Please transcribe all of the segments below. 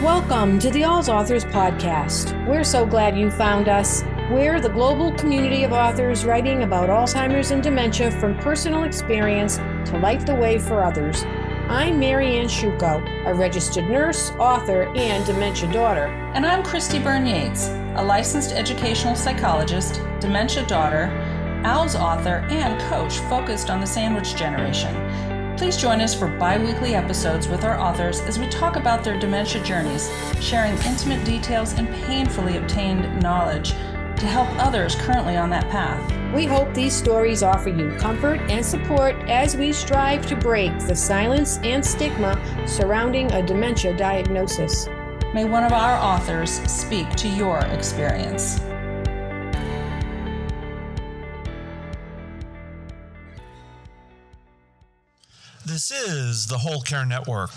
Welcome to the All's Authors podcast. We're so glad you found us. We're the global community of authors writing about Alzheimer's and dementia from personal experience to light the way for others. I'm Marianne Shuko, a registered nurse, author, and dementia daughter. And I'm Christy Byrne-Yates, a licensed educational psychologist, dementia daughter, OWLS author, and coach focused on the sandwich generation. Please join us for bi-weekly episodes with our authors as we talk about their dementia journeys, sharing intimate details and painfully obtained knowledge to help others currently on that path. We hope these stories offer you comfort and support as we strive to break the silence and stigma surrounding a dementia diagnosis. May one of our authors speak to your experience. This is the Whole Care Network.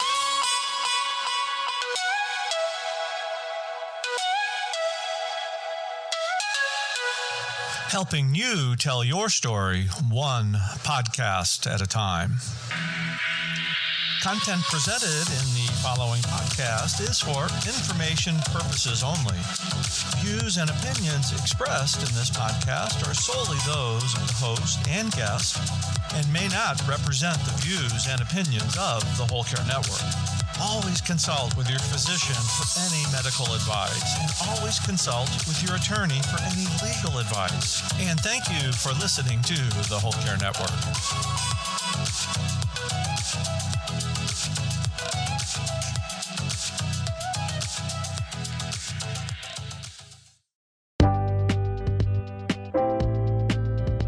Helping you tell your story one podcast at a time. Content presented in the following podcast is for information purposes only. Views and opinions expressed in this podcast are solely those of the host and guest and may not represent the views and opinions of the Whole Care Network. Always consult with your physician for any medical advice, and always consult with your attorney for any legal advice. And thank you for listening to the Whole Care Network.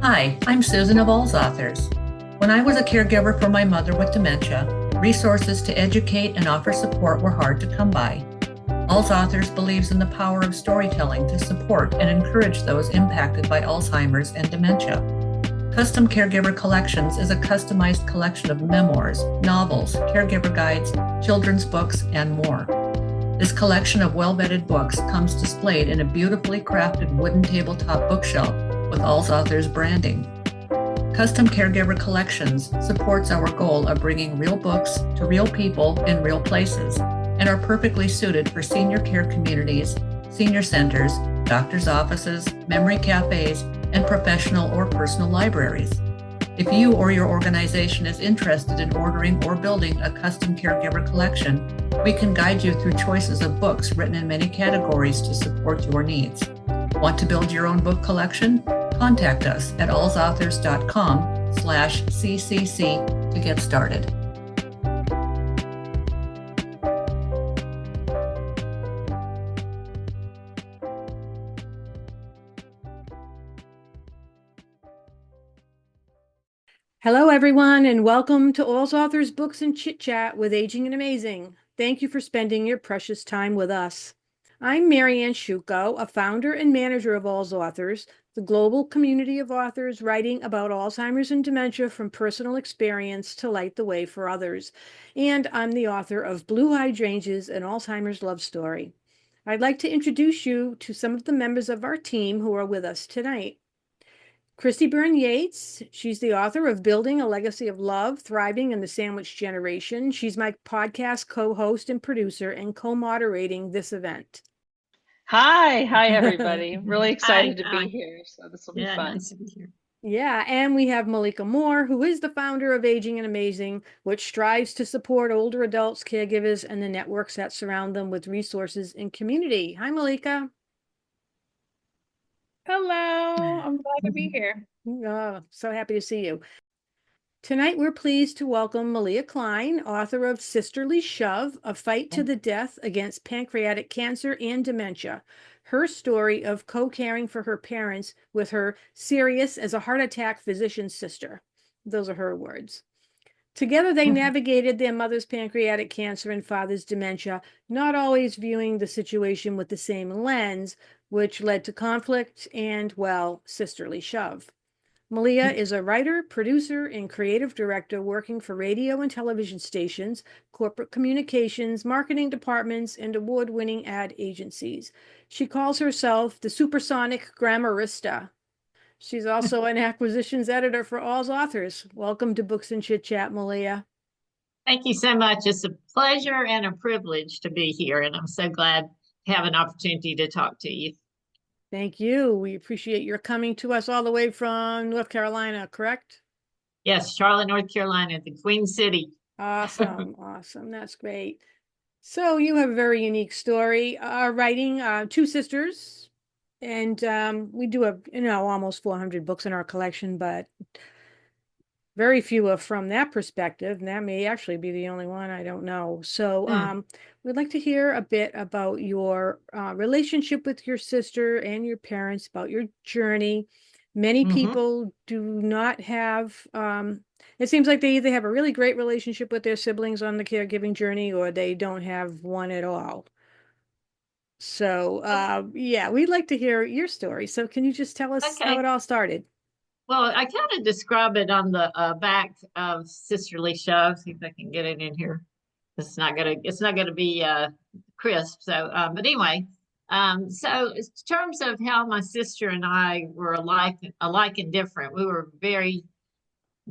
Hi, I'm Susan of All's Authors. When I was a caregiver for my mother with dementia, resources to educate and offer support were hard to come by. All's Authors believes in the power of storytelling to support and encourage those impacted by Alzheimer's and dementia. Custom Caregiver Collections is a customized collection of memoirs, novels, caregiver guides, children's books, and more. This collection of well-vetted books comes displayed in a beautifully crafted wooden tabletop bookshelf with All's Authors branding. Custom Caregiver Collections supports our goal of bringing real books to real people in real places and are perfectly suited for senior care communities, senior centers, doctors' offices, memory cafes, and professional or personal libraries. If you or your organization is interested in ordering or building a custom caregiver collection, we can guide you through choices of books written in many categories to support your needs. Want to build your own book collection? Contact us at allsauthors.com/ccc to get started. Hello, everyone, and welcome to All's Authors Books and Chit Chat with Aging and Amazing. Thank you for spending your precious time with us. I'm Marianne Shuko, a founder and manager of All's Authors, the global community of authors writing about Alzheimer's and dementia from personal experience to light the way for others. And I'm the author of Blue Hydrangeas, an Alzheimer's love story. I'd like to introduce you to some of the members of our team who are with us tonight. Christy Byrne-Yates, she's the author of Building a Legacy of Love, Thriving in the Sandwich Generation. She's my podcast co-host and producer and co-moderating this event. Hi, everybody. Really excited to be here. So this will be fun. Nice to be here. Yeah, and we have Malika Moore, who is the founder of Aging and Amazing, which strives to support older adults, caregivers, and the networks that surround them with resources and community. Hi, Malika. Hello, I'm glad to be here. Oh, so happy to see you. Tonight, we're pleased to welcome Malia Kline, author of Sisterly Shove, A Fight to the Death Against Pancreatic Cancer and Dementia. Her story of co-caring for her parents with her serious as a heart attack physician sister. Those are her words. Together, they navigated their mother's pancreatic cancer and father's dementia, not always viewing the situation with the same lens, which led to conflict and, well, sisterly shove. Malia is a writer, producer, and creative director working for radio and television stations, corporate communications, marketing departments, and award-winning ad agencies. She calls herself the supersonic grammarista. She's also an acquisitions editor for All's Authors. Welcome to Books and Chit Chat, Malia. Thank you so much. It's a pleasure and a privilege to be here, and I'm so glad to have an opportunity to talk to you. Thank you. We appreciate your coming to us all the way from North Carolina, correct? Yes, Charlotte, North Carolina, the Queen City. Awesome. Awesome. That's great. So you have a very unique story, writing two sisters, and we do have, almost 400 books in our collection, but very few are from that perspective, and that may actually be the only one. I don't know. So we'd like to hear a bit about your relationship with your sister and your parents, about your journey. Many people do not have, it seems like they either have a really great relationship with their siblings on the caregiving journey, or they don't have one at all. So yeah, we'd like to hear your story. So can you just tell us how Okay. it all started? Well, I kind of describe it on the back of Sisterly Shove. See if I can get it in here. It's not gonna be crisp. So, but anyway, so in terms of how my sister and I were alike and different, we were very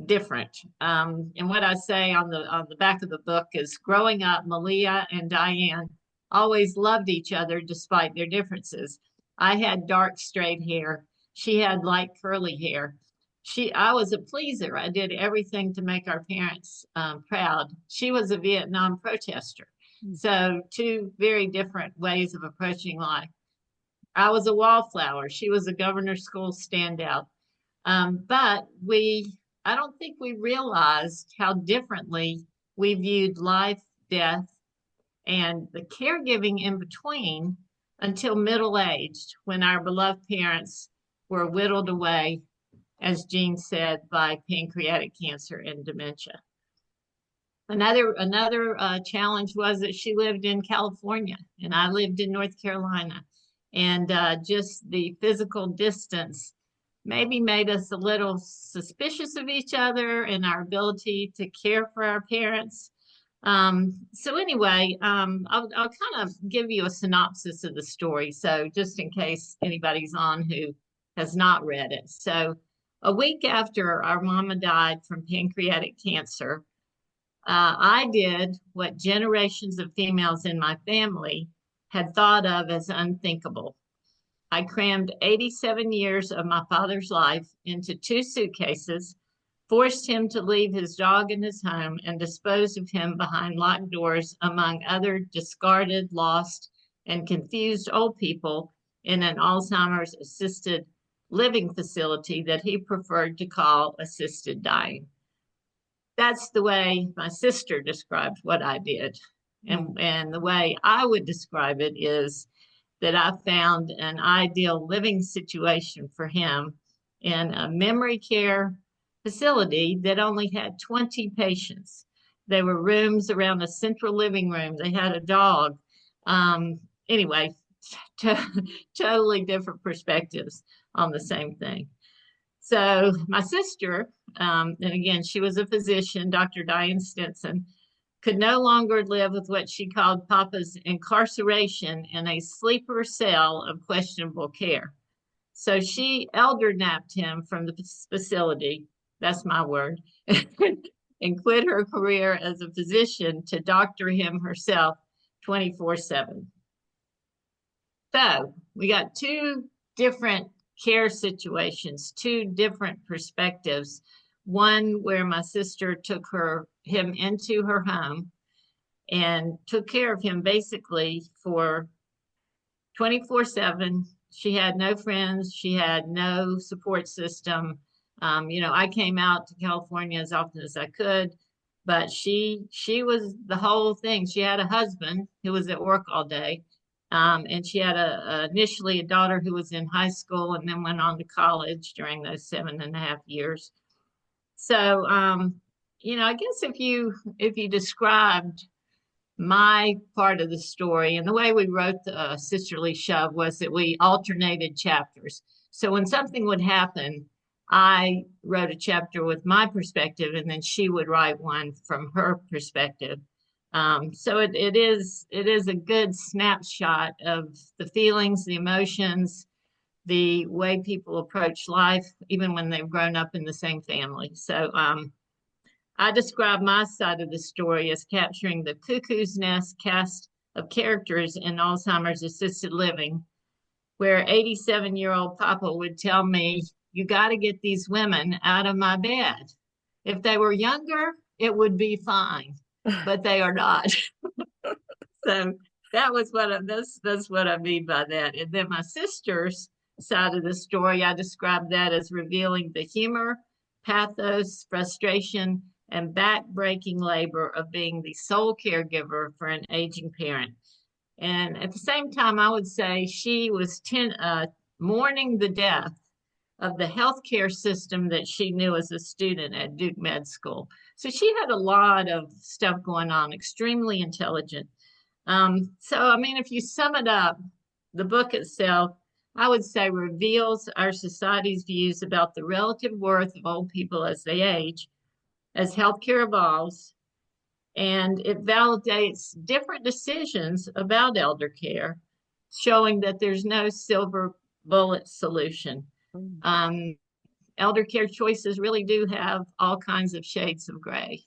different. And what I say on the back of the book is, growing up, Malia and Diane always loved each other despite their differences. I had dark straight hair. She had light curly hair. I was a pleaser. I did everything to make our parents proud. She was a Vietnam protester. So two very different ways of approaching life. I was a wallflower. She was a governor's school standout. But I don't think we realized how differently we viewed life, death, and the caregiving in between until middle aged, when our beloved parents were whittled away, as Jean said, by pancreatic cancer and dementia. Another challenge was that she lived in California and I lived in North Carolina, and just the physical distance maybe made us a little suspicious of each other and our ability to care for our parents. So anyway, I'll kind of give you a synopsis of the story. So just in case anybody's on who has not read it. So a week after our mama died from pancreatic cancer, I did what generations of females in my family had thought of as unthinkable. I crammed 87 years of my father's life into 2 suitcases, forced him to leave his dog in his home, and disposed of him behind locked doors among other discarded, lost, and confused old people in an Alzheimer's assisted living facility that he preferred to call assisted dying. That's the way my sister described what I did. And the way I would describe it is that I found an ideal living situation for him in a memory care facility that only had 20 patients. There were rooms around a central living room. They had a dog. Anyway, totally different perspectives on the same thing. So my sister, and again, she was a physician, Dr. Diane Stinson, could no longer live with what she called Papa's incarceration in a sleeper cell of questionable care. So she elder napped him from the facility, that's my word, and quit her career as a physician to doctor him herself 24/7. So we got 2 different care situations, 2 different perspectives. One where my sister took him into her home and took care of him basically for 24/7. She had no friends. She had no support system. I came out to California as often as I could, but she was the whole thing. She had a husband who was at work all day. And she had initially a daughter who was in high school and then went on to college during those 7.5 years. So, I guess if you described my part of the story, and the way we wrote the Sisterly Shove was that we alternated chapters. So when something would happen, I wrote a chapter with my perspective, and then she would write one from her perspective. So it is a good snapshot of the feelings, the emotions, the way people approach life, even when they've grown up in the same family. So I describe my side of the story as capturing the cuckoo's nest cast of characters in Alzheimer's assisted living, where 87-year-old Papa would tell me, "You got to get these women out of my bed. If they were younger, it would be fine, but they are not." So that was that's what I mean by that. And then my sister's side of the story, I described that as revealing the humor, pathos, frustration, and back-breaking labor of being the sole caregiver for an aging parent. And at the same time, I would say she was mourning the death of the healthcare system that she knew as a student at Duke Med School. So she had a lot of stuff going on, extremely intelligent. So, I mean, if you sum it up, the book itself, I would say, reveals our society's views about the relative worth of old people as they age, as healthcare evolves, and it validates different decisions about elder care, showing that there's no silver bullet solution. Elder care choices really do have all kinds of shades of gray.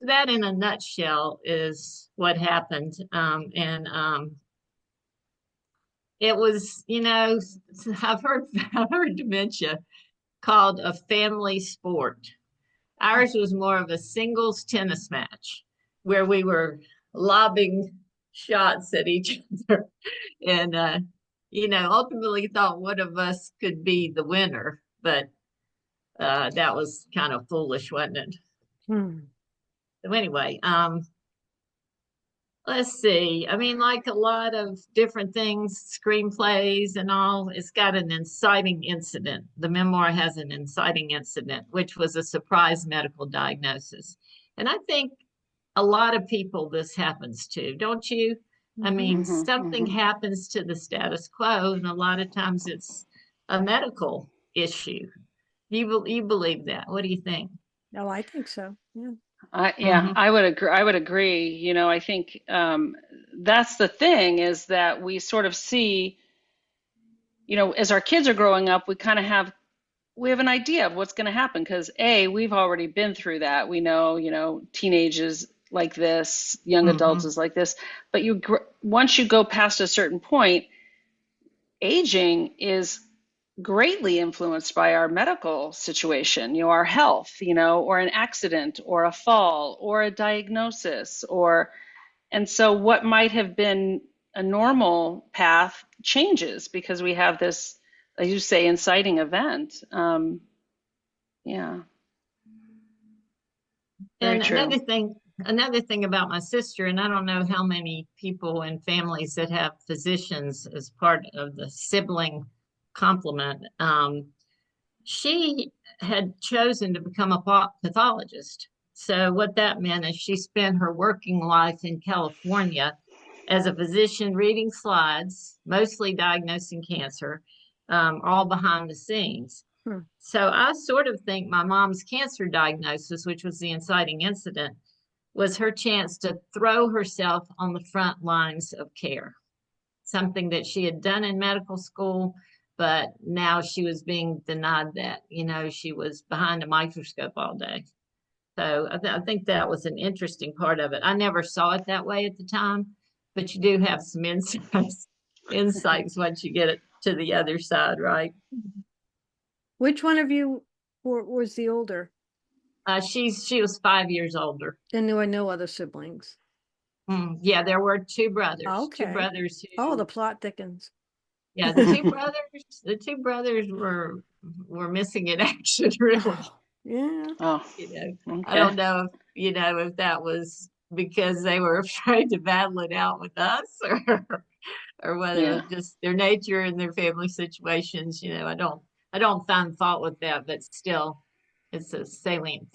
That, in a nutshell, is what happened. It was, I've heard dementia called a family sport. Ours was more of a singles tennis match where we were lobbing shots at each other, and ultimately thought one of us could be the winner, but that was kind of foolish, wasn't it? So anyway, let's see. I mean, like a lot of different things, screenplays and all, it's got an inciting incident. The memoir has an inciting incident, which was a surprise medical diagnosis. And I think a lot of people this happens to, don't you? I mean, something happens to the status quo, and a lot of times it's a medical issue. You believe that? What do you think? No, I think so. Yeah. I would agree. I would agree. I think that's the thing, is that we sort of see, as our kids are growing up, we have an idea of what's going to happen, because we've already been through that. We know, teenage is like this, young adults is like this. But once you go past a certain point, aging is greatly influenced by our medical situation, our health, or an accident or a fall or a diagnosis, and so what might have been a normal path changes because we have this, as you say, inciting event. Yeah. Very And true. another thing about my sister, and I don't know how many people in families that have physicians as part of the sibling complement. She had chosen to become a pathologist. So what that meant is she spent her working life in California as a physician, reading slides, mostly diagnosing cancer, all behind the scenes. So I sort of think my mom's cancer diagnosis, which was the inciting incident, was her chance to throw herself on the front lines of care, something that she had done in medical school, but now she was being denied that. She was behind a microscope all day. So I think that was an interesting part of it. I never saw it that way at the time, but you do have some insights once you get it to the other side, right? Which one of you was the older? She was 5 years older. And there were no other siblings. Yeah, there were two brothers. Okay. Two brothers who. Oh, the plot thickens. Yeah, the two brothers were missing in action, really. Oh, yeah. Oh, Okay. I okay. don't know if that was because they were afraid to battle it out with us, or whether just their nature and their family situations. I don't find fault with that, but still, it's a salient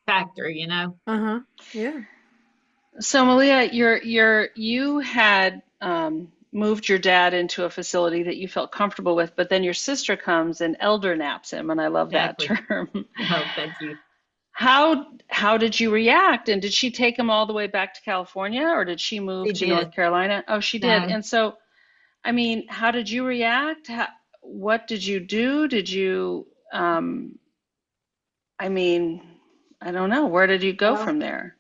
factor. Yeah. So Malia, you had moved your dad into a facility that you felt comfortable with, but then your sister comes and elder naps him, and I love Exactly. that term. Oh, thank you. How did you react? And did she take him all the way back to California, or did she move She to did. North Carolina? Oh, she did. No. And so, I mean, how did you react? What did you do? Did you, I mean, I don't know. Where did you go Well, from there?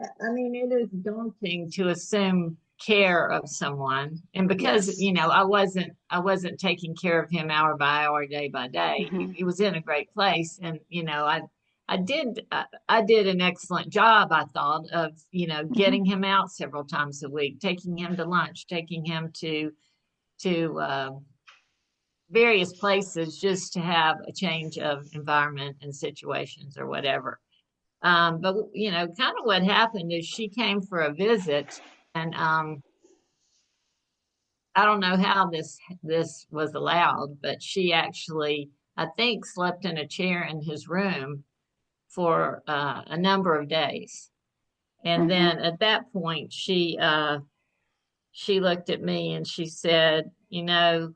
I mean, it is daunting to assume care of someone. And because, Yes. you know, I wasn't taking care of him hour by hour, day by day. Hmm. He was in a great place. And, you know, I did an excellent job, I thought, of, you know, Hmm. getting him out several times a week, taking him to lunch, taking him to various places just to have a change of environment and situations or whatever. But you know, kind of what happened is she came for a visit, and I don't know how this was allowed, but she actually, I think, slept in a chair in his room for a number of days. And Hmm. then at that point, she looked at me and she said, you know,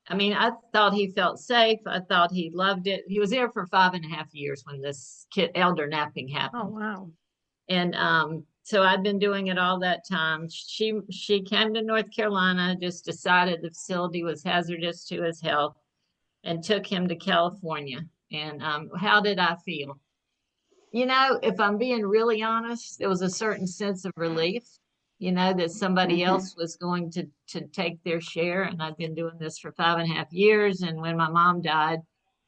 I mean, I thought he felt safe. I thought he loved it. He was there for 5.5 years when this elder napping Oh, happened. wow. And so I'd been doing it all that time. She came to North Carolina, just decided the facility was hazardous to his health, and took him to California. And how did I feel? You know, if I'm being really honest, there was a certain sense of relief, you know, that somebody Hmm. else was going to take their share. And I've been doing this for 5.5 years. And when my mom died,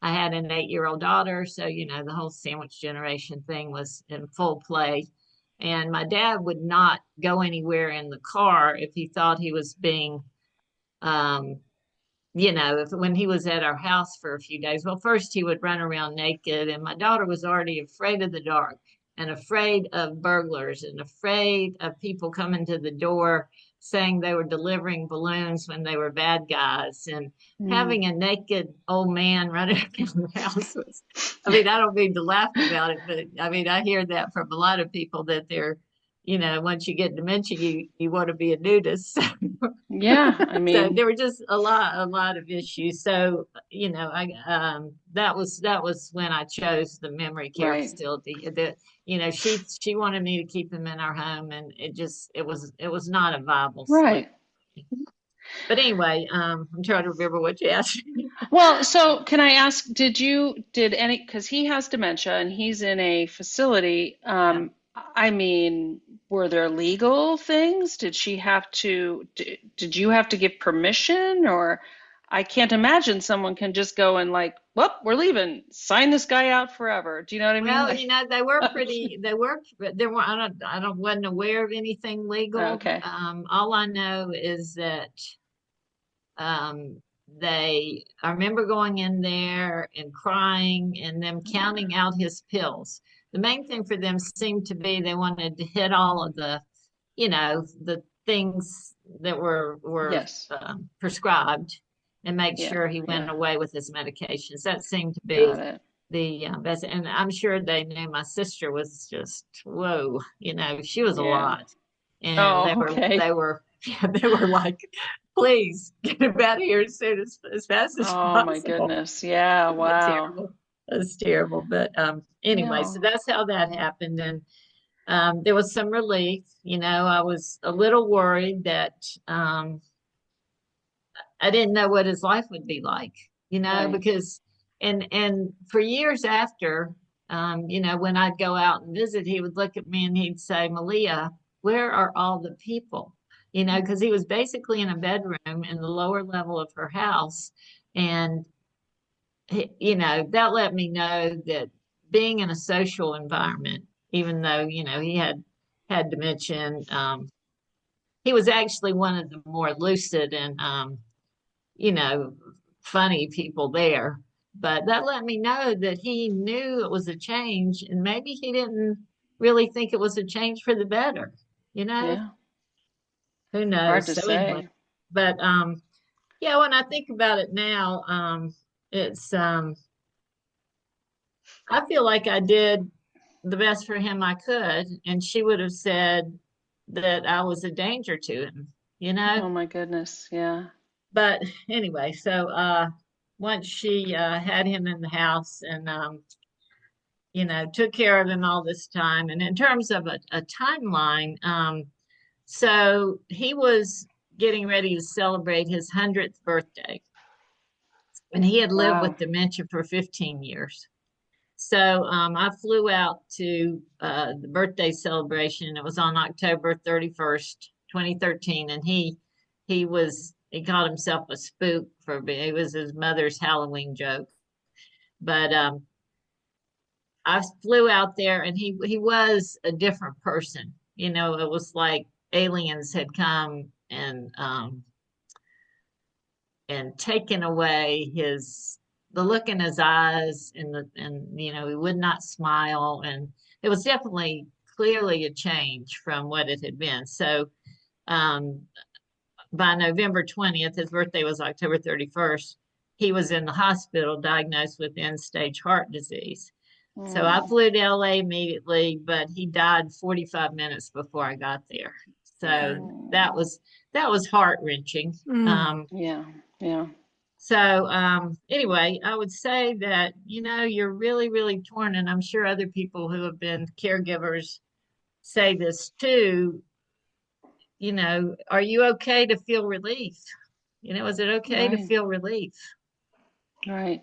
I had an 8-year-old daughter. So, you know, the whole sandwich generation thing was in full play. And my dad would not go anywhere in the car if he thought he was being um, you know, if when he was at our house for a few days, well, first he would run around naked, and my daughter was already afraid of the dark and afraid of burglars and afraid of people coming to the door saying they were delivering balloons when they were bad guys. And Mm. having a naked old man running around the house was, I mean, I don't mean to laugh about it, but I mean, I hear that from a lot of people that they're, you know, once you get dementia, you want to be a nudist. Yeah, I So mean, there were just a lot of issues. So, you know, I that was when I chose the memory care right, facility. That, you know, she wanted me to keep him in our home, and it was not a viable solution. right. But anyway, I'm trying to remember what you asked me. Well, so can I ask, did any, because he has dementia and he's in a facility, Yeah. I mean, were there legal things? Did you have to give permission? Or I can't imagine someone can just go and like, well, we're leaving, sign this guy out forever. Do you know what I mean? Well, Like, you know, I wasn't aware of anything legal. okay. All I know is that um, I remember going in there and crying and them counting out his pills. The main thing for them seemed to be they wanted to hit all of the, you know, the things that were Yes. prescribed and make Yeah. sure he went Yeah. away with his medications. That seemed to be Got it. the best. And I'm sure they knew my sister was just, whoa, you know, she was a Yeah. lot. And they Oh, were, okay. they were, yeah, they were like, please get him out of here as fast as Oh my possible. goodness. Yeah. Isn't that Wow. terrible? That's terrible. But anyway, so Yeah. that's how that happened. And there was some relief. You know, I was a little worried that I didn't know what his life would be like, you know, Right. because and for years after, you know, when I'd go out and visit, he would look at me and he'd say, Malia, where are all the people? You know, because he was basically in a bedroom in the lower level of her house. And, you know, that let me know that being in a social environment, even though, you know, he had dementia, and, he was actually one of the more lucid and you know, funny people there. But that let me know that he knew it was a change, and maybe he didn't really think it was a change for the better. You know, Yeah. who Hard knows? to So anyway, say. but yeah, when I think about it now, it's I feel like I did the best for him I could, and she would have said that I was a danger to him. You know, Oh my goodness. Yeah. but anyway, so once she had him in the house and you know, took care of him all this time. And in terms of a timeline, so he was getting ready to celebrate his 100th birthday, and he had lived with Wow. dementia for 15 years. So I flew out to the birthday celebration. It was on October 31st, 2013, and he called himself a spook it was his mother's Halloween joke. But I flew out there, and he was a different person. You know, it was like aliens had come and taken away the look in his eyes, and you know, he would not smile, and it was definitely clearly a change from what it had been. So um by November 20th, his birthday was October 31st, he was in the hospital diagnosed with end-stage heart disease. So I flew to LA immediately, but he died 45 minutes before I got there. So that was heart-wrenching. Yeah. Yeah. So anyway, I would say that, you know, you're really, really torn, and I'm sure other people who have been caregivers say this too. You know, are you okay to feel relief? You know, is it okay to Right. feel relief? Right.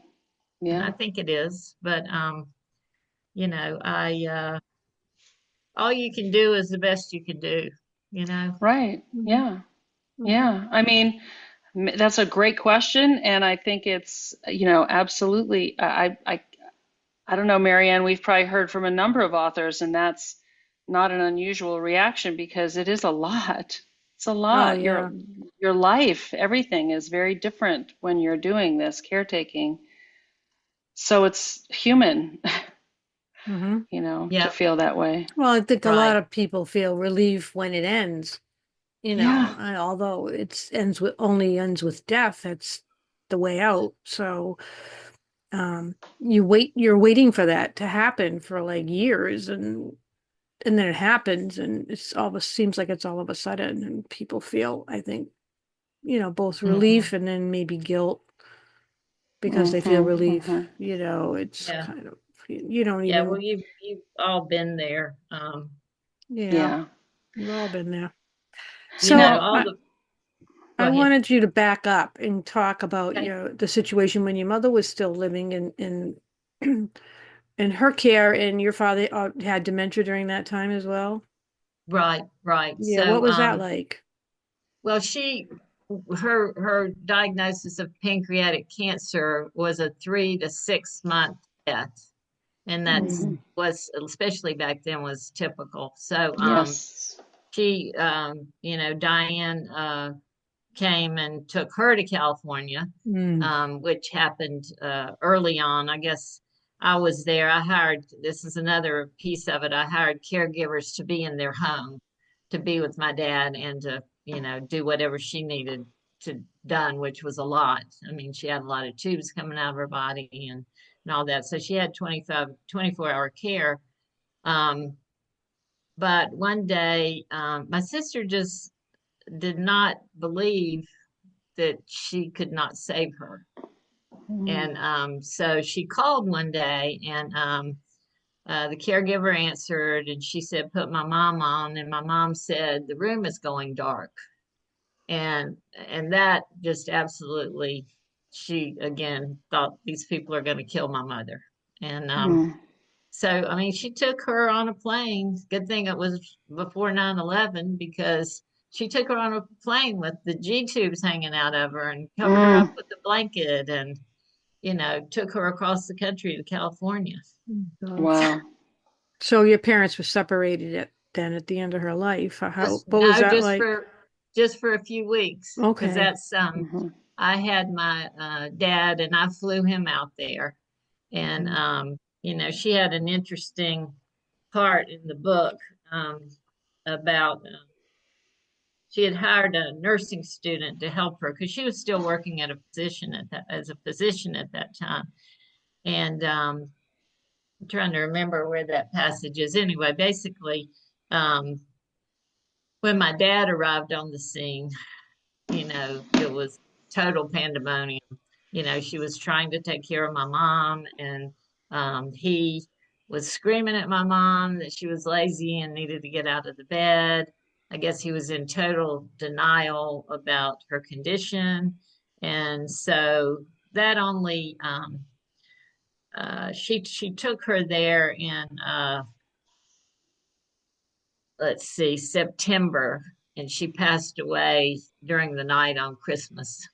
And I Yeah. think it is, but you know, all you can do is the best you can do, you know. Right. Mhm. Yeah. Mhm. Yeah. I mean, that's a great question, and I think it's, absolutely. I don't know, Marianne, we've probably heard from a number of authors, and that's not an unusual reaction because it is a lot. It's a Oh, lot. yeah. Your life, everything is very different when you're doing this caretaking. So it's human, Hmm. to Yeah, feel that way. Well, I think a lot right. of people feel relief when it ends, Yeah. and although only ends with death, that's the way out. So, you're waiting for that to happen for like years, and then it happens, and seems like it's all of a sudden, and people feel, I think, both Hmm. relief and then maybe guilt because they feel Mm-hmm. relief. Mm-hmm. It's Yeah. kind of, you don't Yeah, well, even, you've all been there. yeah, Yeah. we've all been there. You know, So all the Go I ahead. wanted you to back up and talk about Okay. the situation when your mother was still living in her care, and your father had dementia during that time as well. Right, right. Yeah, what So was that like? well, her diagnosis of pancreatic cancer was a 3 to 6 month death, and that's Mm-hmm. Mm. was especially back then was typical. So Yes. she you know, Diane came and took her to California, Mm. which happened early on. I guess I was there. This is another piece of it. I hired caregivers to be in their home, to be with my dad and to, you know, do whatever she needed to done, which was a lot. I mean, she had a lot of tubes coming out of her body and all that. So she had 24-hour care. Um, but one day, my sister just did not believe that she could not save her. Mm. And so she called one day, and the caregiver answered, and she said, "Put my mom on." And my mom said, "The room is going dark." And that just absolutely, she again thought these people are going to kill my mother. And Mm. so, I mean, she took her on a plane. Good thing it was before 9/11, because she took her on a plane with the G tubes hanging out of her and covered her up Mm. with a blanket and, you know, took her across the country to California. Gosh. Wow. So your parents were separated at the end of her life. Just What was no, that like? just for a few weeks, because Okay. that's Mm-hmm. I had my dad, and I flew him out there. And Mm. you know, she had an interesting part in the book um, about she had hired a nursing student to help her because she was still working at a position as a physician at that time. And I'm trying to remember where that passage is. Anyway, basically, um, when my dad arrived on the scene, you know, it was total pandemonium. You know, she was trying to take care of my mom, and he was screaming at my mom that she was lazy and needed to get out of the bed. I guess he was in total denial about her condition. And so that only she took her there in let's see, September, and she passed away during the night on Christmas.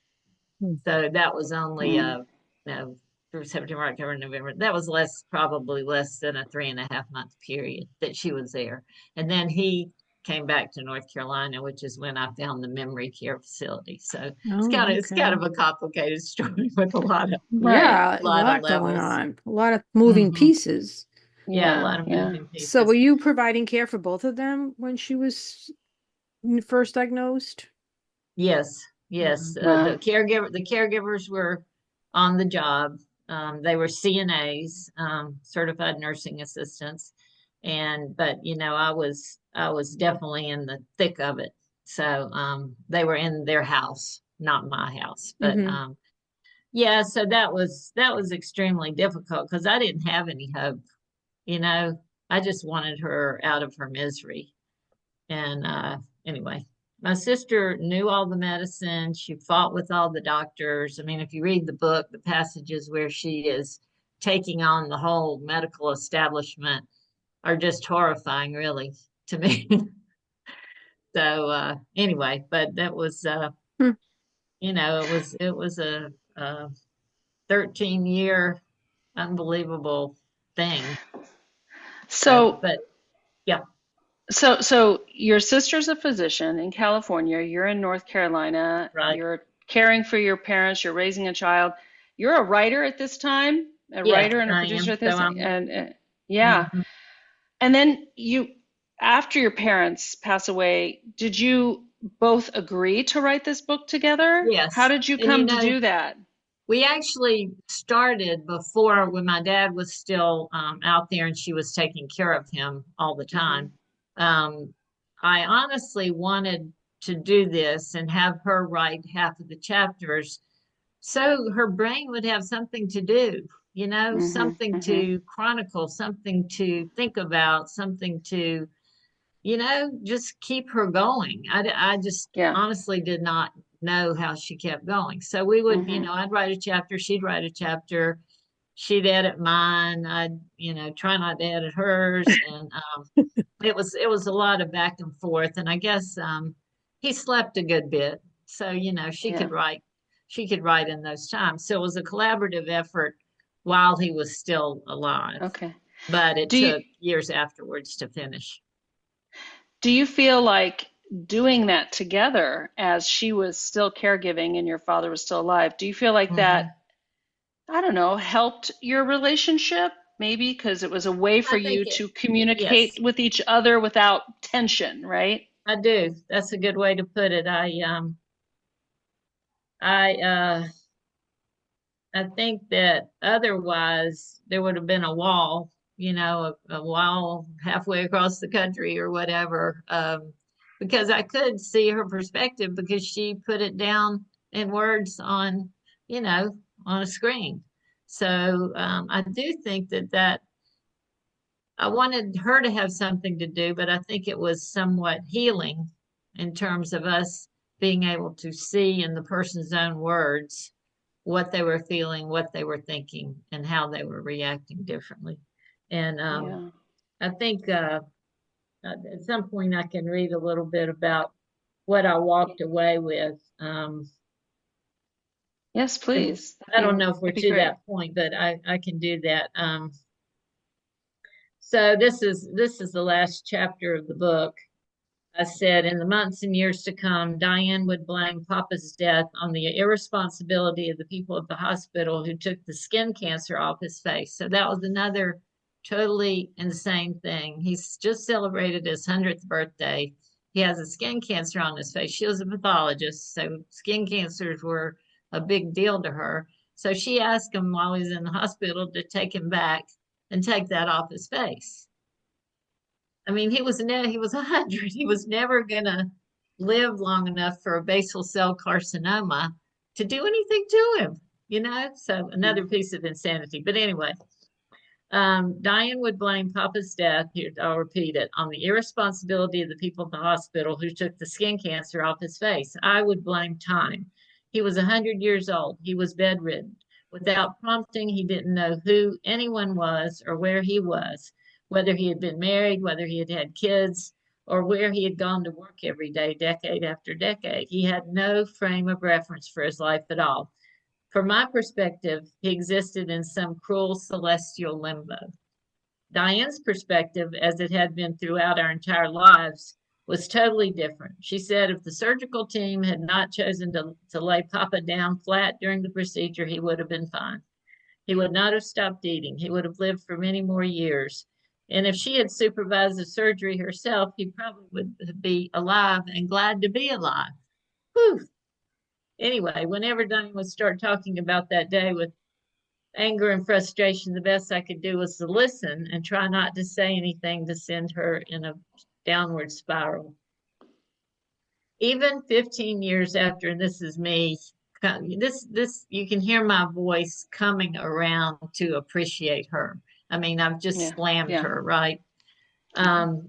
So that was only no, through September, October, November. That was probably less than a 3.5 month period that she was there. And then he came back to North Carolina, which is when I found the memory care facility. So it's kind of a complicated story with a lot of Yeah, a lot of going levels. on, a lot of moving pieces. Yeah, a lot of moving pieces. So were you providing care for both of them when she was first diagnosed? Yes. Wow. The caregivers were on the job. They were CNAs, certified nursing assistants, but I was definitely in the thick of it. So they were in their house, not my house, but yeah. So that was extremely difficult because I didn't have any hope. I just wanted her out of her misery. And anyway, my sister knew all the medicine. She fought with all the doctors. I mean, if you read the book, the passages where she is taking on the whole medical establishment are just horrifying, really, to me. So anyway, but that was, it was a 13-year unbelievable thing. So, but yeah. So your sister's a physician in California. You're in North Carolina. Right. You're caring for your parents. You're raising a child. You're a writer at this time, writer and a producer at this time. And yeah. And then after your parents pass away, did you both agree to write this book together? Yes. How did you come to do that? We actually started before, when my dad was still out there and she was taking care of him all the time. I honestly wanted to do this and have her write half of the chapters so her brain would have something to do, something to chronicle, something to think about, something to, just keep her going. I just honestly did not know how she kept going. So we would, I'd write a chapter, she'd write a chapter, she'd edit mine, I'd, try not to edit hers. And it was a lot of back and forth. And I guess he slept a good bit. So, she could write in those times. So it was a collaborative effort while he was still alive. Okay. But it took years afterwards to finish. Do you feel like doing that together as she was still caregiving and your father was still alive? Do you feel like that, I don't know, helped your relationship? Maybe because it was a way for you to communicate with each other without tension, right? I do. That's a good way to put it. I think that otherwise there would have been a wall, a wall halfway across the country or whatever, because I could see her perspective because she put it down in words on, on a screen. So I do think that I wanted her to have something to do, but I think it was somewhat healing in terms of us being able to see in the person's own words what they were feeling, what they were thinking, and how they were reacting differently. And I think at some point I can read a little bit about what I walked away with. Yes, please. I don't know if we're to that point, but I can do that. So this is the last chapter of the book. I said, in the months and years to come, Diane would blame Papa's death on the irresponsibility of the people at the hospital who took the skin cancer off his face. So that was another totally insane thing. He's just celebrated his 100th birthday. He has a skin cancer on his face. She was a pathologist, so skin cancers were a big deal to her. So she asked him while he was in the hospital to take him back and take that off his face. I mean, he was 100. He was never gonna live long enough for a basal cell carcinoma to do anything to him, So another piece of insanity. But anyway, Diane would blame Papa's death, here I'll repeat it, on the irresponsibility of the people at the hospital who took the skin cancer off his face. I would blame time. He was 100 years old. He was bedridden Without prompting, he didn't know who anyone was or where he was, whether he had been married, whether he had had kids, or where he had gone to work every day, decade after decade. He had no frame of reference for his life at all. From my perspective, he existed in some cruel celestial limbo. Diane's perspective, as it had been throughout our entire lives, was totally different. She said if the surgical team had not chosen to lay Papa down flat during the procedure, he would have been fine. He would not have stopped eating. He would have lived for many more years. And if she had supervised the surgery herself, he probably would be alive and glad to be alive. Whew. Anyway, whenever Diane would start talking about that day with anger and frustration, the best I could do was to listen and try not to say anything to send her in a downward spiral. Even 15 years after, and this is me, this you can hear my voice coming around to appreciate her. I mean, I've just slammed her, right?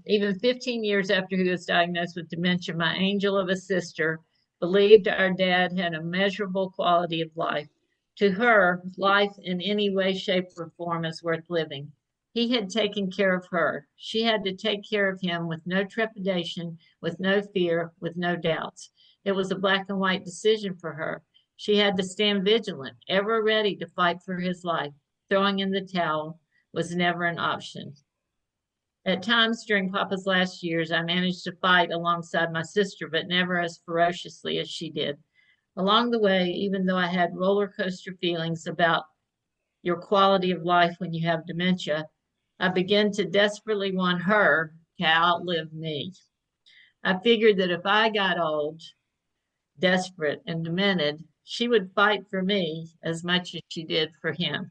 Even 15 years after he was diagnosed with dementia, my angel of a sister believed our dad had a measurable quality of life. To her, life in any way, shape, or form is worth living. He had taken care of her. She had to take care of him with no trepidation, with no fear, with no doubts. It was a black and white decision for her. She had to stand vigilant, ever ready to fight for his life. Throwing in the towel was never an option. At times during Papa's last years, I managed to fight alongside my sister, but never as ferociously as she did. Along the way, even though I had roller coaster feelings about your quality of life when you have dementia, I began to desperately want her to outlive me. I figured that if I got old, desperate, and demented, she would fight for me as much as she did for him.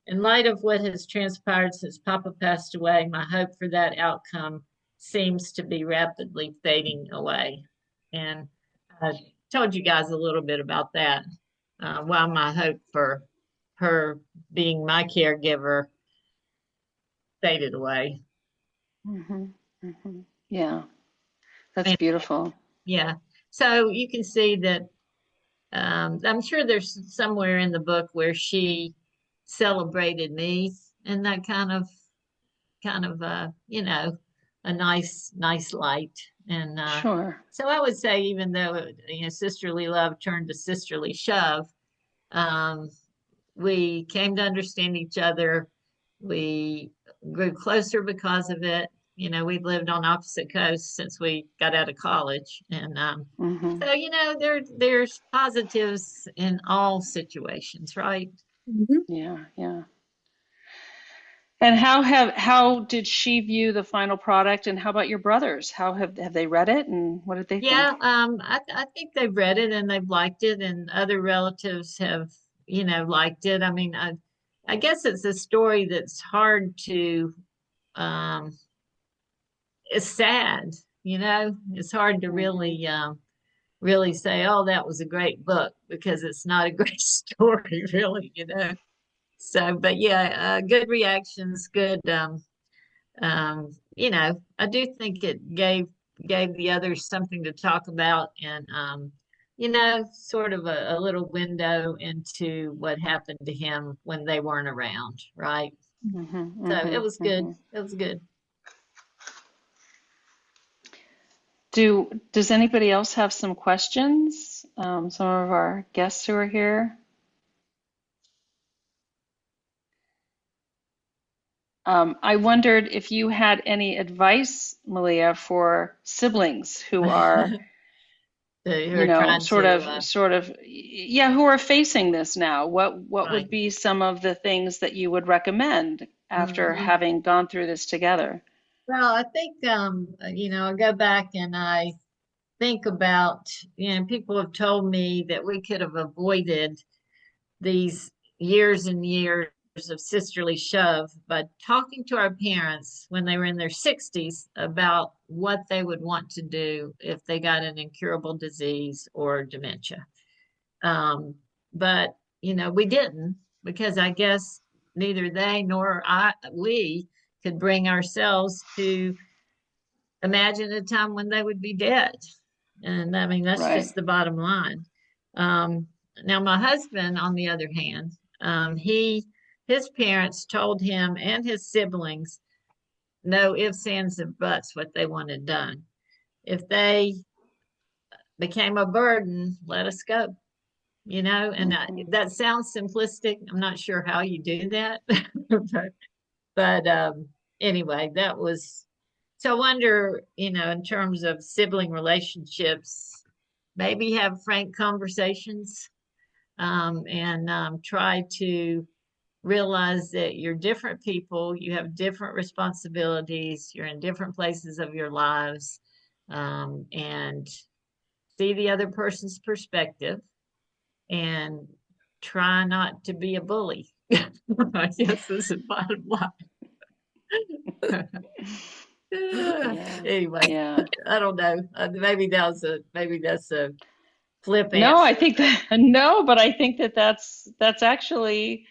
In light of what has transpired since Papa passed away, my hope for that outcome seems to be rapidly fading away. And I told you guys a little bit about that, why my hope for her being my caregiver faded away. Yeah, that's beautiful. Yeah. So you can see that I'm sure there's somewhere in the book where she celebrated me in that kind of a nice light. And Sure. so I would say, even though sisterly love turned to sisterly shove, we came to understand each other. We grew closer because of it. We've lived on opposite coasts since we got out of college, and so there's positives in all situations, right? Yeah. And how did she view the final product? And how about your brothers? How have they read it, and what did they think? I think they've read it and they've liked it, and other relatives have liked it. I mean, I guess it's a story that's hard to it's sad, it's hard to really say, oh, that was a great book, because it's not a great story, really. So, but yeah, good reactions, good. I do think it gave the others something to talk about, and sort of a little window into what happened to him when they weren't around, right? So it was good. It was good. Does anybody else have some questions? Some of our guests who are here. I wondered if you had any advice, Malia, for siblings who are, who are facing this now. What would be some of the things that you would recommend after having gone through this together? Well, I think, I go back and I think about, people have told me that we could have avoided these years and years of sisterly shove by talking to our parents when they were in their 60s about what they would want to do if they got an incurable disease or dementia. But, we didn't, because I guess neither they nor we could bring ourselves to imagine a time when they would be dead. And I mean, that's just the bottom line. now my husband, on the other hand, his parents told him and his siblings no ifs, ands, and buts what they wanted done. If they became a burden, let us go. And that sounds simplistic. I'm not sure how you do that, but anyway, that was. So I wonder, in terms of sibling relationships, maybe have frank conversations, and try to realize that you're different people, you have different responsibilities, you're in different places of your lives, and see the other person's perspective and try not to be a bully. I guess is the bottom line. Anyway, Yeah. I don't know. Maybe that's a flip No, answer. I think that no, but I think that that's actually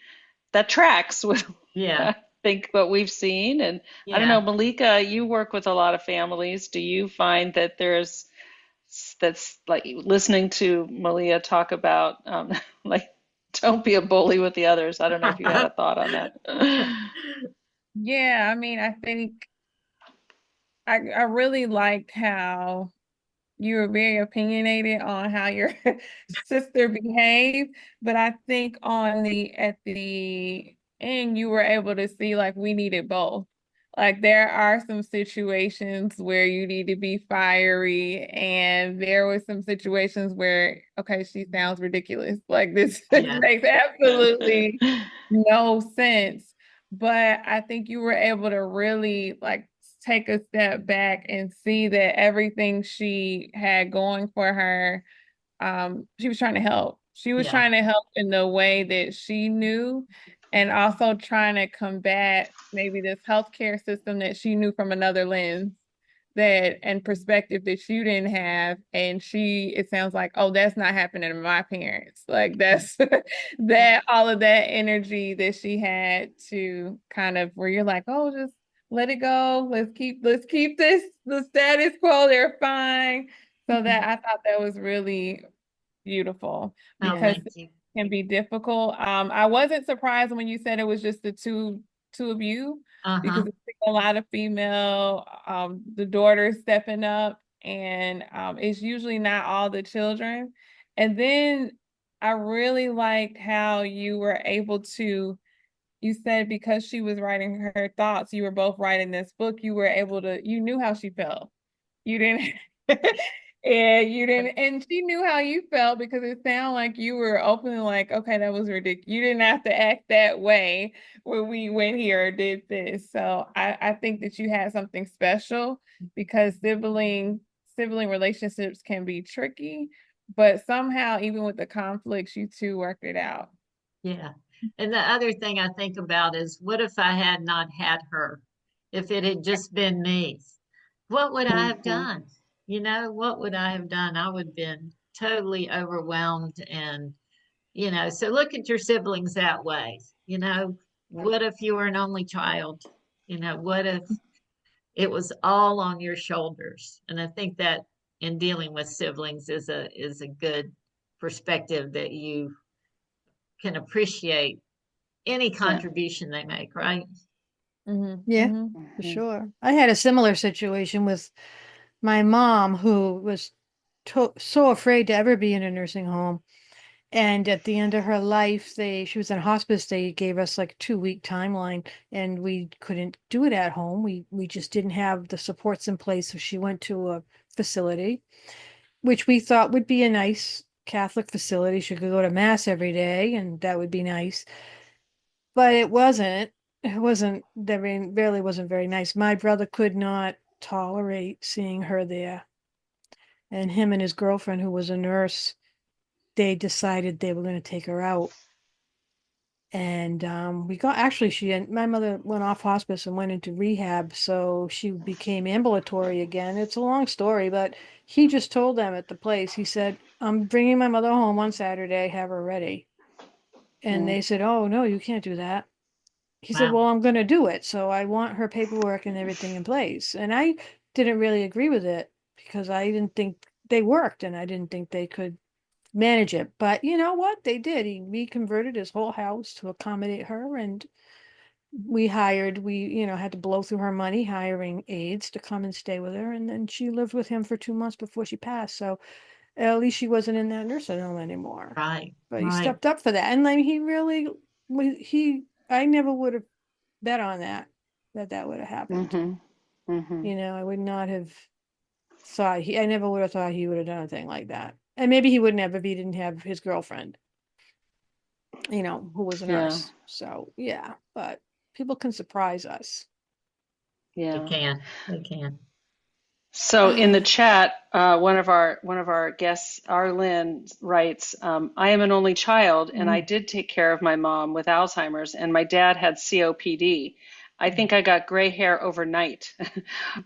that tracks with Yeah, I think what we've seen. And I don't yeah. know, Malika, you work with a lot of families. Do you find that that's like listening to Malia talk about like don't be a bully with the others? I don't know if you had a thought on that. Yeah, I mean, I think I really liked how you were very opinionated on how your sister behaved, but I think at the end you were able to see like we needed both. Like there are some situations where you need to be fiery, and there were some situations where, okay, she sounds ridiculous. Like this Yeah, makes absolutely no sense. But I think you were able to really like take a step back and see that everything she had going for her, she was trying to help. She was yeah, trying to help in the way that she knew, and also trying to combat maybe this healthcare system that she knew from another lens that and perspective that you didn't have. And it sounds like, oh, that's not happening to my parents. Like that's that all of that energy that she had to kind of where you're like, oh, just let it go. Let's keep this the status quo. They're fine. So that I thought that was really beautiful oh, because thank it you. can be difficult. I wasn't surprised when you said it was just the two of you Uh-huh. because it's a lot of female, the daughter stepping up, and it's usually not all the children. And then I really liked how you were able to, you said because she was writing her thoughts, you were both writing this book, you were able to, you knew how she felt. You didn't, and you didn't, and she knew how you felt because it sounded like you were openly like, okay, that was ridiculous. You didn't have to act that way when we went here or did this. So I think that you had something special because sibling relationships can be tricky, but somehow even with the conflicts, you two worked it out. Yeah. And the other thing I think about is what if I had not had her? If it had just been me, what would I have Mhm. done? What would I have done? I would have been totally overwhelmed. And, so look at your siblings that way. What if you were an only child? What if it was all on your shoulders? And I think that in dealing with siblings is a good perspective that you can appreciate any Yeah. contribution they make, right? Mm-hmm. Yeah, Mm-hmm. for Mhm. sure. I had a similar situation with my mom who was so afraid to ever be in a nursing home. And at the end of her life, she was in hospice. They gave us like a 2-week timeline, and we couldn't do it at home. We just didn't have the supports in place. So she went to a facility, which we thought would be a nice Catholic facility. She could go to mass every day, and that would be nice. But it wasn't. It wasn't. I mean, really wasn't very nice. My brother could not tolerate seeing her there, and him and his girlfriend, who was a nurse, they decided they were going to take her out. And we got actually my mother went off hospice and went into rehab, so she became ambulatory again. It's a long story, but he just told them at the place, he said, I'm bringing my mother home on Saturday, have her ready. And they said, oh no, you can't do that. He said, Wow. well, I'm going to do it, so I want her paperwork and everything in place. And I didn't really agree with it because I didn't think they worked, and I didn't think they could manage it. But you know what they did? He reconverted his whole house to accommodate her, and we had to blow through her money hiring aides to come and stay with her, and then she lived with him for 2 months before she passed. So at least she wasn't in that nursing home anymore. Right. But he Right. stepped up for that, and like he really, I never would have bet on that would have happened. I would not have thought I never would have thought he would have done a thing like that. And maybe he wouldn't have if he didn't have his girlfriend, who was a Yeah. nurse. So yeah, but people can surprise us. Yeah. They can. So in the chat, one of our guests, Arlene, writes, I am an only child and I did take care of my mom with Alzheimer's, and my dad had COPD. I think I got gray hair overnight,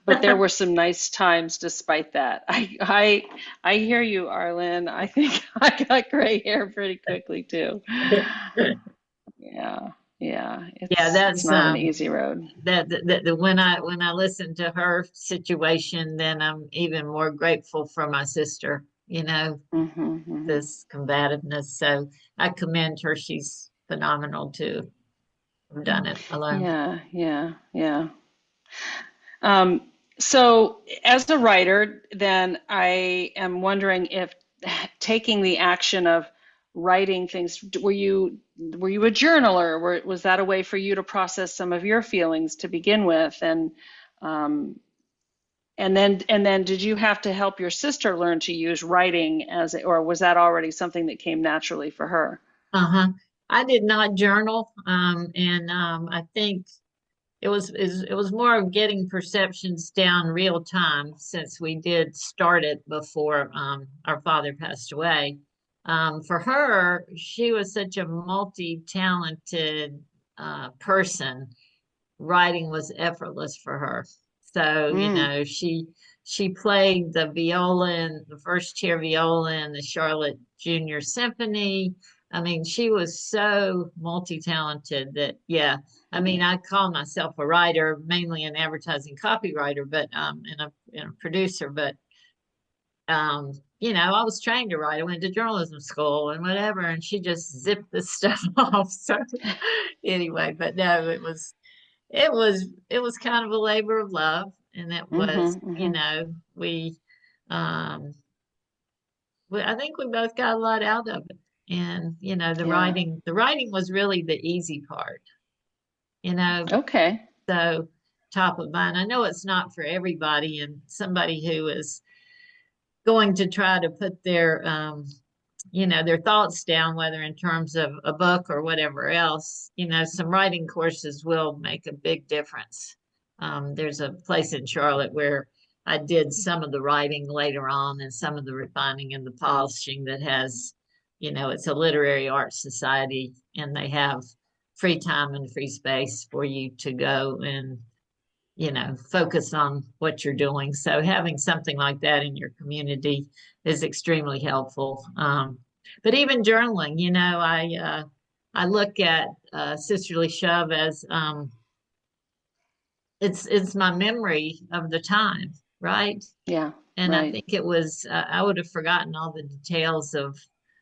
but there were some nice times despite that. I hear you, Arlene. I think I got gray hair pretty quickly too. Yeah. It's not an easy road. That when I listen to her situation, then I'm even more grateful for my sister, this combativeness. So I commend her. She's phenomenal to have done it alone. Yeah. So as a writer, then I am wondering if taking the action of writing things, were you a journaler? Was that a way for you to process some of your feelings to begin with? And then did you have to help your sister learn to use writing or was that already something that came naturally for her? I did not journal, and I think it was more of getting perceptions down real time, since we did start it before our father passed away. For her, she was such a multi-talented person. Writing was effortless for her. So, she played the the first chair viola in the Charlotte Junior Symphony. I mean, she was so multi-talented that, yeah. I mean, I call myself a writer, mainly an advertising copywriter, but and a producer. But I was trained to write. I went to journalism school and whatever, and she just zipped this stuff off. So anyway, but no, it was kind of a labor of love, and it was, I think we both got a lot out of it. And the writing was really the easy part. Okay. So top of mind. I know it's not for everybody, and somebody who is going to try to put their their thoughts down, whether in terms of a book or whatever else, some writing courses will make a big difference. There's a place in Charlotte where I did some of the writing later on and some of the refining and the polishing that has, it's a literary arts society, and they have free time and free space for you to go and, focus on what you're doing. So having something like that in your community is extremely helpful. But even journaling, I look at Sisterly Shove as it's my memory of the time, right? Yeah. And right. I think it was I would have forgotten all the details of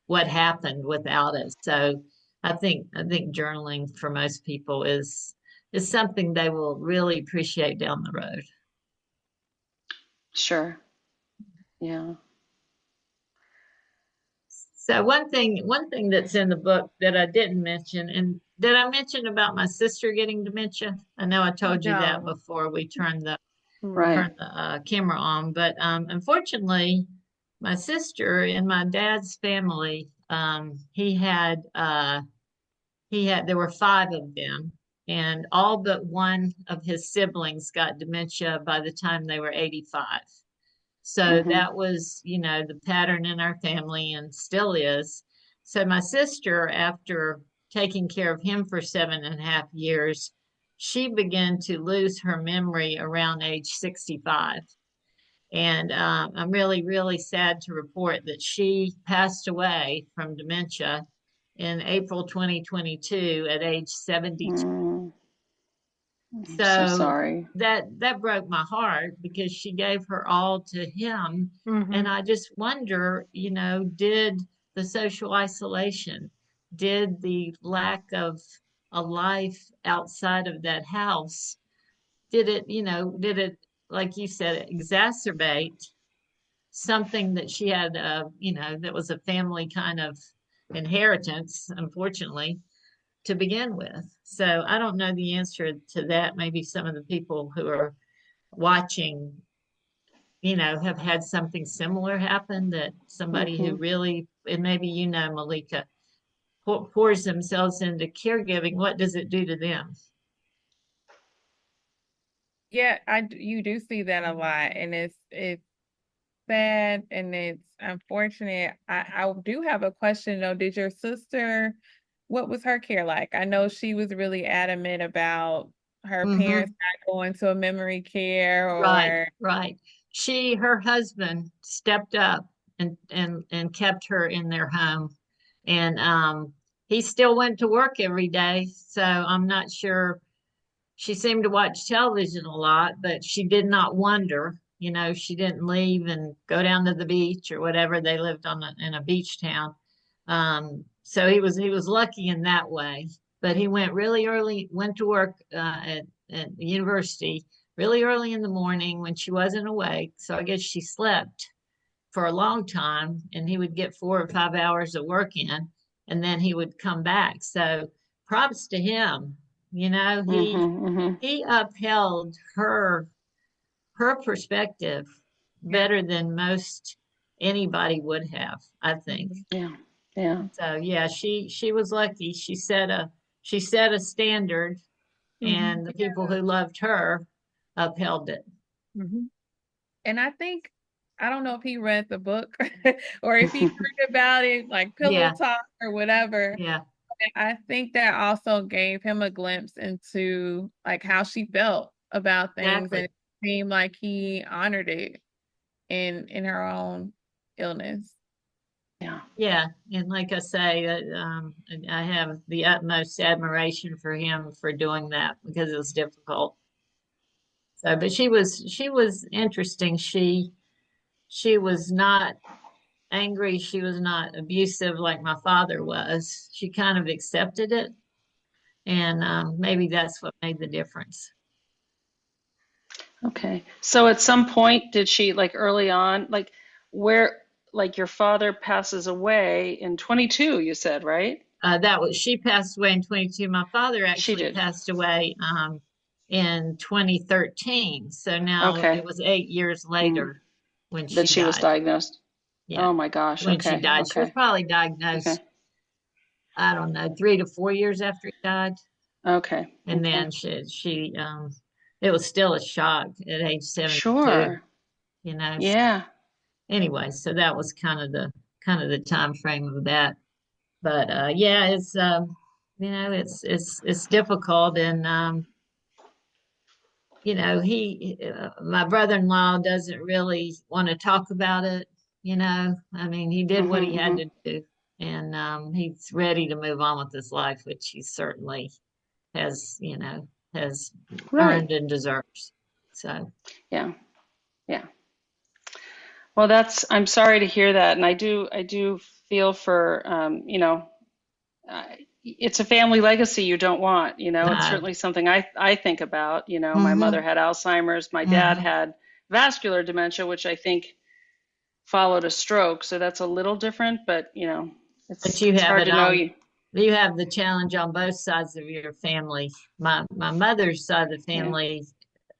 what happened without it. So I think journaling for most people is something they will really appreciate down the road. Sure. Yeah. So one thing that's in the book that I didn't mention, and did I mention about my sister getting dementia? I know I told you that before we turned the camera on, but unfortunately, my sister in my dad's family, there were 5 of them, and all but one of his siblings got dementia by the time they were 85. So that was, the pattern in our family, and still is. So my sister, after taking care of him for 7.5 years, she began to lose her memory around age 65. And I'm really, really sad to report that she passed away from dementia in April 2022 at age 72. So sorry. That broke my heart, because she gave her all to him. And I just wonder, did the social isolation? Did the lack of a life outside of that house, did it, like you said, exacerbate something that she had, that was a family kind of inheritance, unfortunately, to begin with? So I don't know the answer to that. Maybe some of the people who are watching, have had something similar happen, that somebody who really, and maybe Malika, pours themselves into caregiving. What does it do to them? Yeah, you do see that a lot, and it's sad and it's unfortunate. I do have a question though. Did your sister, what was her care like? I know she was really adamant about her parents not going to a memory care Right, or right. Her husband stepped up and kept her in their home. And he still went to work every day. So I'm not sure. She seemed to watch television a lot, but she did not wander. She didn't leave and go down to the beach or whatever. They lived in a beach town. So he was lucky in that way. But he went really early, went to work at the university really early in the morning when she wasn't awake. So I guess she slept for a long time, and he would get 4 or 5 hours of work in, and then he would come back. So props to him. He upheld her perspective better than most anybody would have, I think. Yeah. Yeah. So yeah, she was lucky. She set a standard, and the people who loved her upheld it. And I don't know if he read the book or if he heard about it, like Pillow Yeah, Talk or whatever. yeah, I think that also gave him a glimpse into like how she felt about things, and exactly. it seemed like he honored it in her own illness. Yeah. Yeah, and like I say, I have the utmost admiration for him for doing that, because it was difficult. So, but she was interesting. She was not angry. She was not abusive like my father was. She kind of accepted it, and maybe that's what made the difference. Okay. So at some point, did she, like early on, like where, like your father passes away in 22, you said, right? She passed away in 22. My father She actually did. passed away in 2013. So now it Okay. was 8 years later when That she she was died. diagnosed. Yeah, Oh my gosh. when she Okay. died. She was Okay. probably Okay. diagnosed, I don't know, 3 to 4 years after he died. Okay. And Okay. then it was still a shock at age 72, Sure. you know. Yeah. Anyway, so that was kind of the time frame of that. But yeah, it's difficult. And my brother-in-law doesn't really want to talk about it. I mean, he did what he had to do, and he's ready to move on with his life, which he certainly has Right. earned and deserves. So Yeah. Yeah. Well, I'm sorry to hear that. And I do feel for, uh, it's a family legacy you don't want, it's no. certainly something I think about. My mother Hmm. had Alzheimer's, my dad Hmm. had vascular dementia, which I think followed a stroke. So that's a little different, but But it's hard to know you. you have the challenge on both sides of your family. My mother's side of the Yeah. family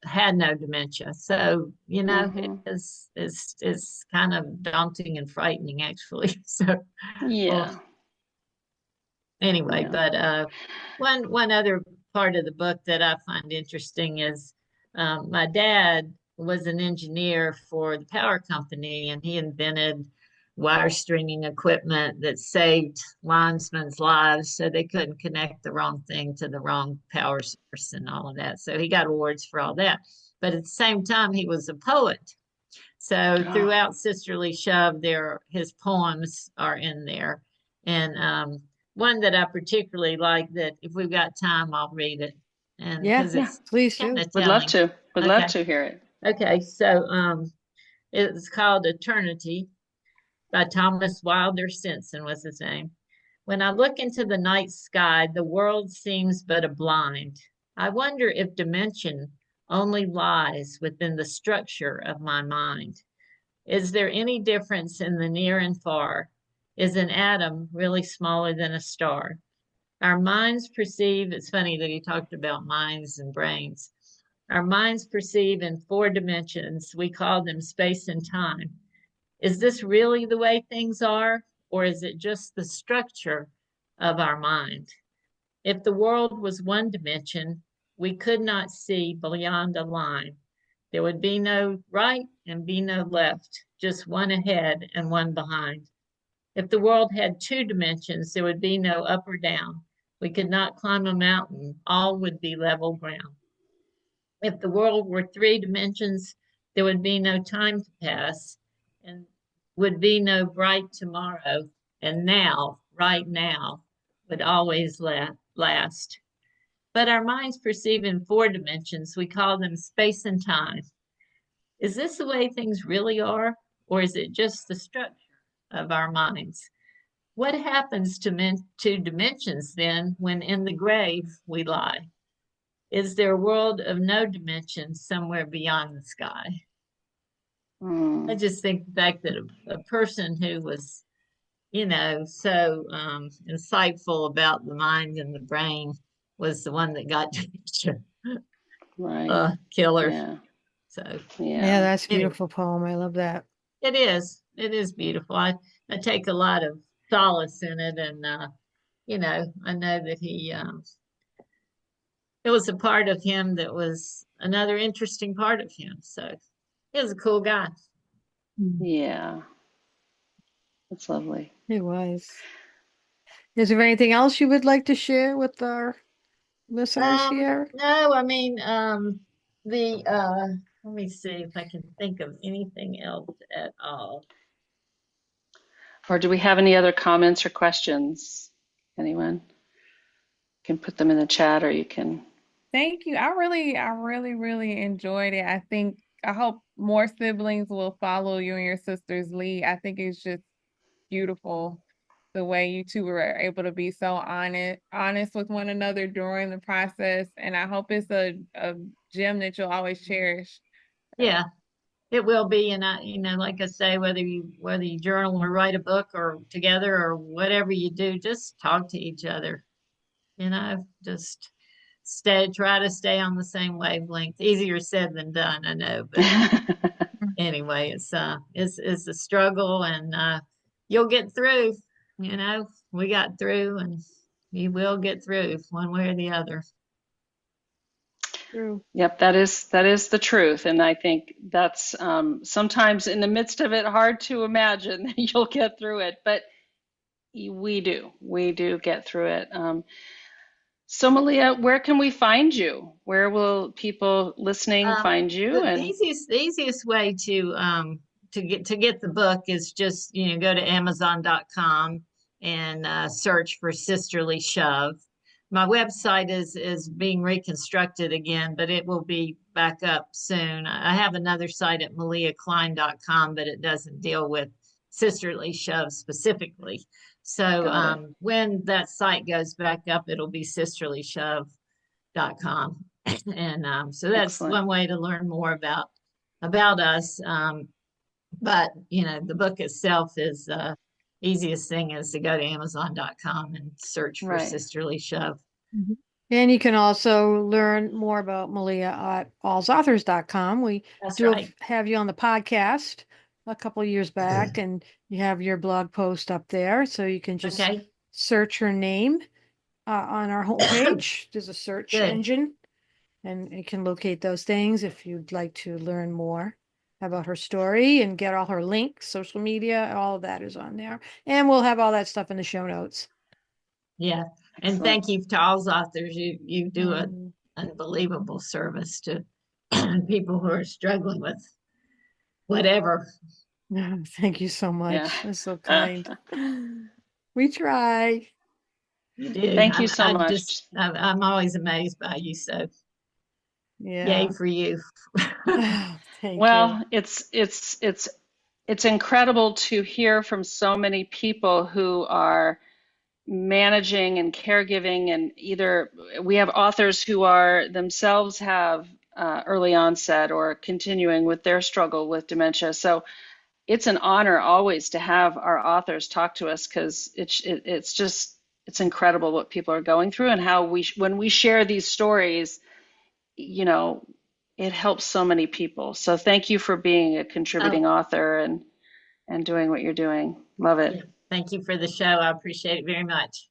had no dementia, so it Hmm. is kind of daunting and frightening, actually. So, well, Yeah. anyway, Yeah. but one other part of the book that I find interesting is, my dad was an engineer for the power company, and he invented wire stringing equipment that saved linesmen's lives so they couldn't connect the wrong thing to the wrong power source and all of that. So he got awards for all that. But at the same time, he was a poet. So Oh, throughout Sisterly Shove, his poems are in there. And one that I particularly like, that if we've got time, I'll read it. And Yeah, because yeah. it's please kind do. of Would love telling. to. Would love Okay. to hear it. Okay. So it's called Eternity. by Thomas Wilder Stinson was his name. When I look into the night sky, the world seems but a blind. I wonder if dimension only lies within the structure of my mind. Is there any difference in the near and far? Is an atom really smaller than a star? Our minds perceive, it's funny that he talked about minds and brains. Our minds perceive in 4 dimensions. We call them space and time. Is this really the way things are, or is it just the structure of our mind? If the world was 1 dimension, we could not see beyond a line. There would be no right and be no left, just one ahead and one behind. If the world had 2 dimensions, there would be no up or down. We could not climb a mountain. All would be level ground. If the world were 3 dimensions, there would be no time to pass and would be no bright tomorrow. And now, right now, would always last. But our minds perceive in 4 dimensions. We call them space and time. Is this the way things really are, or is it just the structure of our minds? What happens to 2 dimensions then when in the grave we lie? Is there a world of no dimensions somewhere beyond the sky? I just think the fact that a person who was, so insightful about the mind and the brain was the one that got dementia. Right. Killer. Yeah. So Yeah, that's a beautiful poem. I love that. It is. It is beautiful. I take a lot of solace in it, and I know that it was a part of him that was another interesting part of him. So he was a cool guy. Yeah. That's lovely. It was. Is there anything else you would like to share with our listeners here? No, I mean, let me see if I can think of anything else at all. Or do we have any other comments or questions? Anyone? You can put them in the chat, or you can. Thank you. I really enjoyed it. I hope more siblings will follow you and your sister's lead. I think it's just beautiful the way you two were able to be so honest with one another during the process. And I hope it's a gem that you'll always cherish. Yeah, it will be. And like I say, whether you journal or write a book or together or whatever you do, just talk to each other. Just try to stay on the same wavelength. Easier said than done, I know, but anyway, it's a struggle, and you'll get through. We got through, and you will get through one way or the other. True. Yep, that is the truth, and I think that's sometimes in the midst of it hard to imagine that you'll get through it, but we do get through it. So Malia, where can we find you? Where will people listening find you? The easiest way to get the book is just go to Amazon.com and search for Sisterly Shove. My website is being reconstructed again, but it will be back up soon. I have another site at MaliaKline.com, but it doesn't deal with Sisterly Shove specifically. So when that site goes back up, it'll be sisterlyshove.com. And so that's Excellent. one way to learn more about us. But the book itself is easiest thing is to go to Amazon.com and search for Sisterly Shove. Mm-hmm. And you can also learn more about Malia at allsauthors.com. We have you on the podcast a couple of years back, and you have your blog post up there, so you can just search her name on our homepage. There's a search engine, and you can locate those things if you'd like to learn more about her story and get all her links, social media, all of that is on there. And we'll have all that stuff in the show notes. Yeah. And thank you to all authors. You do an unbelievable service to people who are struggling with whatever. Thank you so much. That's so kind. We try. You do. Thank you so much. I'm always amazed by you. So yay for you. Thank well, you. it's it's incredible to hear from so many people who are managing and caregiving, and either we have authors who are themselves have early onset or continuing with their struggle with dementia. So it's an honor always to have our authors talk to us, because it's incredible what people are going through, and how when we share these stories, you know, it helps so many people. So thank you for being a contributing author and doing what you're doing. Love it. Yeah. Thank you for the show. I appreciate it very much.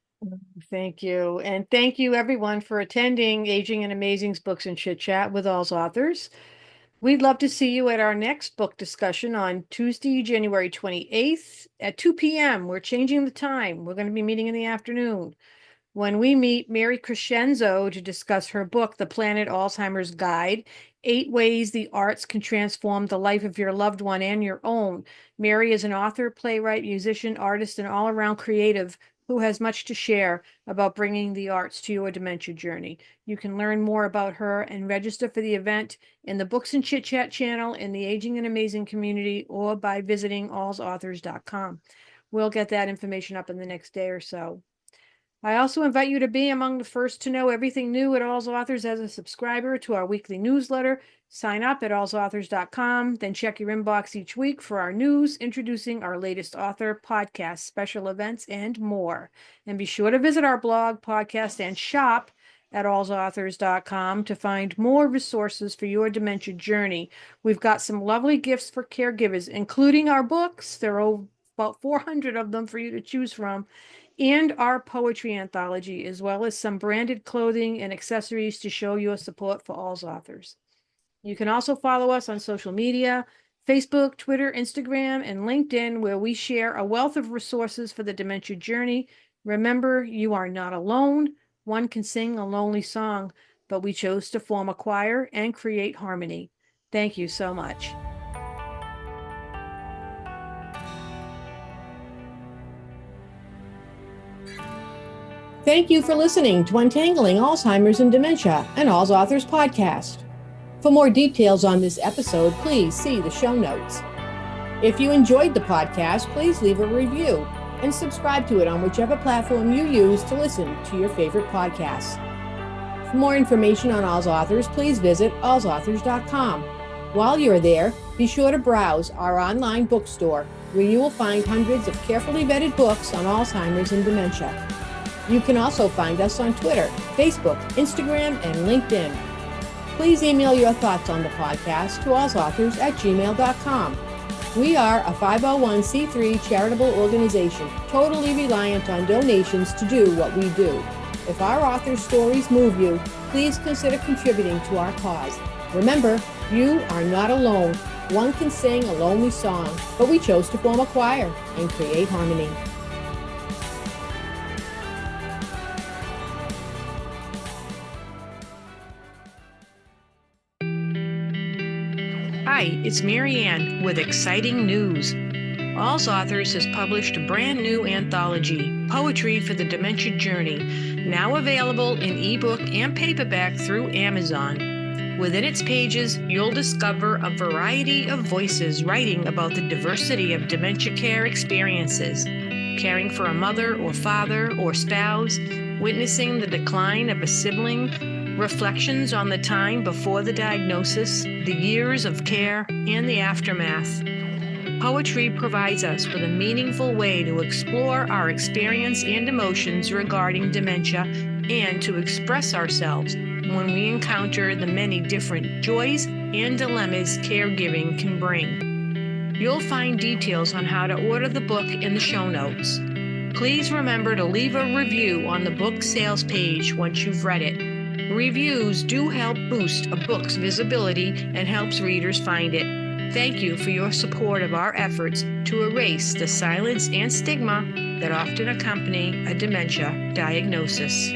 Thank you. And thank you everyone for attending Aging and Amazing's Books and Chit Chat with All's Authors. We'd love to see you at our next book discussion on Tuesday, January 28th at 2 p.m. We're changing the time. We're going to be meeting in the afternoon, when we meet Mary Crescenzo to discuss her book, The Planet Alzheimer's Guide, 8 Ways the Arts Can Transform the Life of Your Loved One and Your Own. Mary is an author, playwright, musician, artist, and all-around creative who has much to share about bringing the arts to your dementia journey. You can learn more about her and register for the event in the Books and Chit Chat channel in the Aging and Amazing community, or by visiting allsauthors.com. We'll get that information up in the next day or so. I also invite you to be among the first to know everything new at All's Authors as a subscriber to our weekly newsletter. Sign up at allsauthors.com, then check your inbox each week for our news, introducing our latest author, podcasts, special events, and more. And be sure to visit our blog, podcast, and shop at allsauthors.com to find more resources for your dementia journey. We've got some lovely gifts for caregivers, including our books. There are about 400 of them for you to choose from, and our poetry anthology, as well as some branded clothing and accessories to show your support for All's Authors. You can also follow us on social media, Facebook, Twitter, Instagram, and LinkedIn, where we share a wealth of resources for the dementia journey. Remember, you are not alone. One can sing a lonely song, but we chose to form a choir and create harmony. Thank you so much. Thank you for listening to Untangling Alzheimer's and Dementia, an All's Authors podcast. For more details on this episode, please see the show notes. If you enjoyed the podcast, please leave a review and subscribe to it on whichever platform you use to listen to your favorite podcasts. For more information on All's Authors, please visit allsauthors.com. While you're there, be sure to browse our online bookstore, where you will find hundreds of carefully vetted books on Alzheimer's and dementia. You can also find us on Twitter, Facebook, Instagram, and LinkedIn. Please email your thoughts on the podcast to allsauthors@gmail.com. We are a 501c3 charitable organization, totally reliant on donations to do what we do. If our authors' stories move you, please consider contributing to our cause. Remember, you are not alone. One can sing a lonely song, but we chose to form a choir and create harmony. Hi, it's Mary Ann with exciting news. All's Authors has published a brand new anthology, Poetry for the Dementia Journey, now available in ebook and paperback through Amazon. Within its pages, you'll discover a variety of voices writing about the diversity of dementia care experiences, caring for a mother or father or spouse, witnessing the decline of a sibling, reflections on the time before the diagnosis, the years of care, and the aftermath. Poetry provides us with a meaningful way to explore our experience and emotions regarding dementia, and to express ourselves when we encounter the many different joys and dilemmas caregiving can bring. You'll find details on how to order the book in the show notes. Please remember to leave a review on the book sales page once you've read it. Reviews do help boost a book's visibility and helps readers find it. Thank you for your support of our efforts to erase the silence and stigma that often accompany a dementia diagnosis.